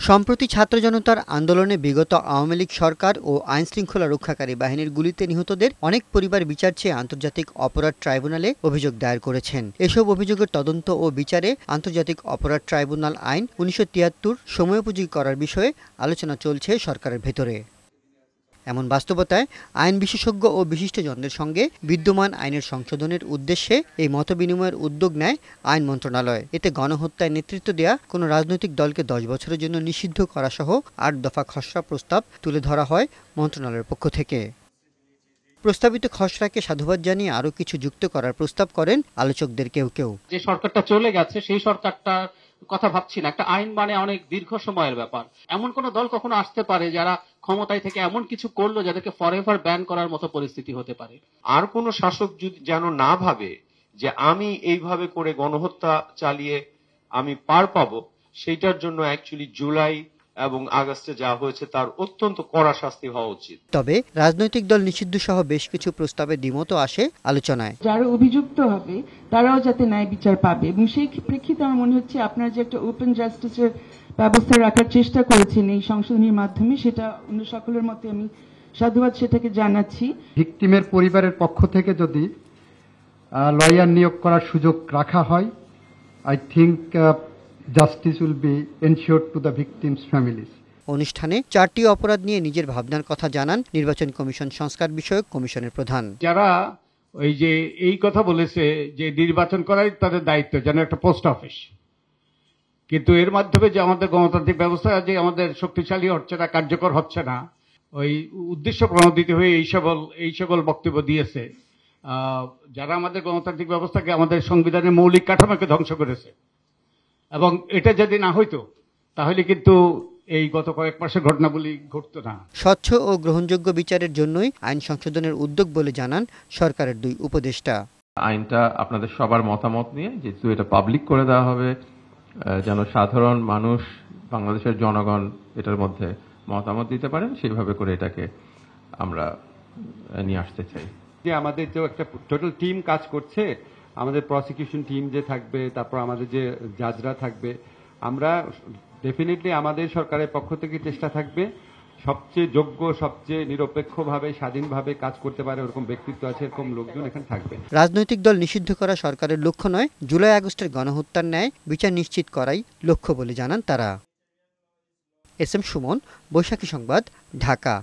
সম্প্রতি ছাত্র জনতার আন্দোলনে বিগত আওয়ামী লীগ সরকার ও আইনশৃঙ্খলা রক্ষাকারী বাহিনীর গুলিতে নিহতদের অনেক পরিবার বিচার চেয়ে আন্তর্জাতিক অপরাধ ট্রাইব্যুনালে অভিযোগ দায়ের করেছেন। এসব অভিযোগের তদন্ত ও বিচারে আন্তর্জাতিক অপরাধ ট্রাইব্যুনাল আইন ১৯৭৩ সময়োপযোগী করার বিষয়ে আলোচনা চলছে সরকারের ভেতরে। এমন বাস্তবতায় আইন বিশেষজ্ঞ ও বিশিষ্টজনদের সঙ্গে বিদ্যমান আইনের সংশোধনের উদ্দেশ্যে এই মতবিনিময়ের উদ্যোগ নেয় আইন মন্ত্রণালয়। এতে গণহত্যায় নেতৃত্ব দেয়া কোনো রাজনৈতিক দলকে ১০ বছরের জন্য নিষিদ্ধ করা সহ ৮ দফা খসড়া প্রস্তাব তুলে ধরা হয় মন্ত্রণালয়ের পক্ষ থেকে। প্রস্তাবিত খসড়াকে সাধুবাদ জানিয়ে আরও কিছু যুক্ত করার প্রস্তাব করেন আলোচকদের কেউ কেউ। যে সরকারটা চলে গেছে সেই সরকারটা কথা ভাবছি না। একটা আইন মানে অনেক দীর্ঘ সময়ের ব্যাপার। এমন কোন দল কখনো আসতে পারে যারা ক্ষমতায় থেকে এমন কিছু করলো যাদেরকে ফরএভার ব্যান করার মতো পরিস্থিতি হতে পারে। আর কোন শাসক যেন না ভাবে যে আমি এইভাবে করে গণহত্যা চালিয়ে আমি পার পাবো, সেইটার জন্য অ্যাকচুয়ালি জুলাই এবং আগস্টে যা হয়েছে তার অত্যন্ত কড়া শাস্তি হওয়া উচিত। তবে রাজনৈতিক দল নিষিদ্ধ সহ বেশ কিছু প্রস্তাবে দ্বিমতও আসে আলোচনায়। যারা অভিযুক্ত হবে তারাও যাতে ন্যায় বিচার পাবে, এবং সেই প্রেক্ষিতে আমার মনে হচ্ছে আপনারা যে একটা ওপেন জাস্টিসের ব্যবস্থা রাখার চেষ্টা করেছেন এই সংশোধনীর মাধ্যমে, সেটা অন্য সকলের মতে আমি সাধুবাদ সেটাকে জানাচ্ছি। ভিকটিমের পরিবারের পক্ষ থেকে যদি লয়ার নিয়োগ করার সুযোগ রাখা হয়, I think justice will be ensured to the victims families. অনুষ্ঠানে 4টি অপরাধ নিয়ে নিজের ভাবনার কথা জানান নির্বাচন কমিশন সংস্কার বিষয়ক কমিশনের প্রধান। যারা ওই যে এই কথা বলেছে যে নির্বাচন করাই তাদের দায়িত্ব, যেন একটা পোস্ট অফিস, কিন্তু এর মাধ্যমে যে আমাদের গণতান্ত্রিক ব্যবস্থা যে আমাদের শক্তিশালী হচ্ছে না, কার্যকর হচ্ছে না, ওই উদ্দেশ্য প্রণোদিত হয়ে এই সকল বক্তব্য দিয়েছে যারা আমাদের গণতান্ত্রিক ব্যবস্থাকে, আমাদের সংবিধানের মৌলিক কাঠামোকে ধ্বংস করেছে। এবং এটা যদি না হইতো তাহলে কিন্তু এই গত কয়েক মাসের ঘটনাগুলি ঘটতো না। স্বচ্ছ ও গ্রহণযোগ্য বিচারের জন্যই আইন সংশোধনের উদ্যোগ বলে জানান সরকারের 2 উপদেষ্টা। আইনটা আপনাদের সবার মতামত নিয়ে যেহেতু এটা পাবলিক করে দেওয়া হবে, যেন সাধারণ মানুষ, বাংলাদেশের জনগণ এটার মধ্যে মতামত দিতে পারেন, সেইভাবে করে এটাকে আমরা নিয়ে আসতে চাই। যে আমাদের যে একটা টোটাল টিম কাজ করছে, আমাদের প্রসিকিউশন টিম যে থাকবে, তারপর আমাদের যে জাজরা থাকবে, আমরা ডেফিনেটলি আমাদের সরকারের পক্ষ থেকে চেষ্টা থাকবে সবচেয়ে যোগ্য, সবচেয়ে নিরপেক্ষভাবে স্বাধীনভাবে কাজ করতে পারে ওরকম ব্যক্তিত্ব আছে, এরকম লোকজন এখানে থাকবে। রাজনৈতিক দল নিষিদ্ধ করা সরকারের লক্ষ্য নয়, জুলাই আগস্টের গণহত্যার ন্যায় বিচার নিশ্চিত করাই লক্ষ্য বলে জানান তারা। এস এম সুমন, বৈশাখী সংবাদ, ঢাকা।